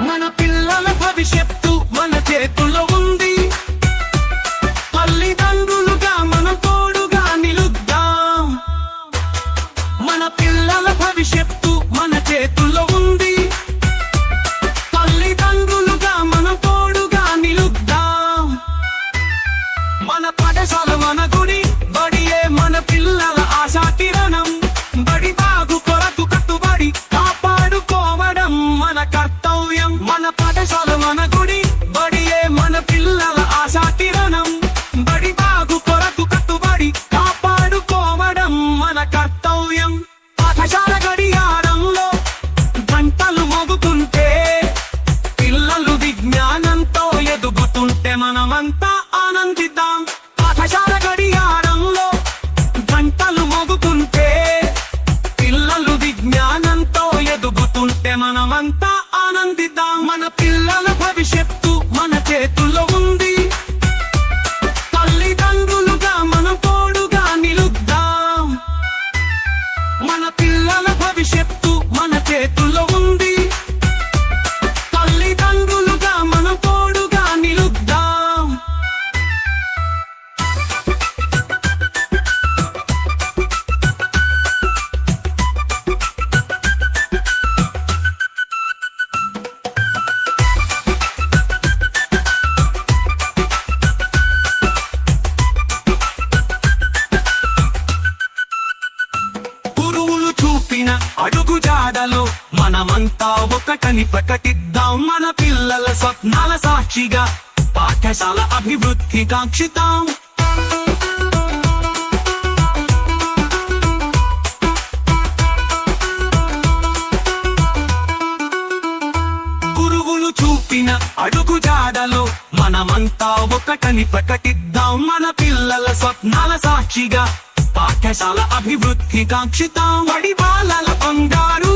మన పిల్లల భవిష్యత్తు మన చేతుల్లో ఉంది. తల్లిదండ్రులుగా మనం తోడుగా నిలుద్దాం. మన పిల్లల భవిష్యత్తు మన చేతుల్లో ఉంది. తల్లిదండ్రులుగా మనం తోడుగా నిలుద్దాం. మన పాఠశాల మన గుడి, బడియే మన పిల్లల ఆశా కిరణం. బడి బాగు కొరకు కట్టుబడి కాపాడుకోవడం మన కర్తవ్యం. మన పాఠశాల మన గుడి, బడియే మన పిల్లల ఆశా కిరణం. బడి బాగు కొరకు కట్టుబడి కాపాడుకోవడం మన కర్తవ్యం. పాఠశాల గడియారంలో గంటలు మోగుతుంటే, పిల్లలు విజ్ఞానంతో ఎదుగుతుంటే మనమంతా ఆనందిద్దాం. పాఠశాల గడియారంలో గంటలు మోగుతుంటే, పిల్లలు విజ్ఞానంతో ఎదుగుతుంటే మనమంతా ఆనందిద్దాం. మన పిల్లల భవిష్యత్తు మన చేతుల్లో ఉంది. తల్లిదండ్రులుగా మనం తోడుగా నిలుద్దాం. మన పిల్లల భవిష్యత్తు మన చేతుల్లో ఉంది. తల్లిదండ్రులుగా మనం తోడుగా నిలుద్దాం. గురువులు చూపిన అడుగు జాడలో మనమంతా ఒకటని ప్రకటిద్దాం. మన పిల్లల స్వప్నాల సాక్షిగా పాఠశాల అభివృద్ధి కాంక్షిద్దాం. గురువులు చూపిన అడుగు జాడలో మనమంతా ఒకటని ప్రకటిద్దాం. మన పిల్లల స్వప్నాల సాక్షిగా పాఠశాల అభివృద్ధి కాంక్షిద్దాం. బడి బాలల బంగారు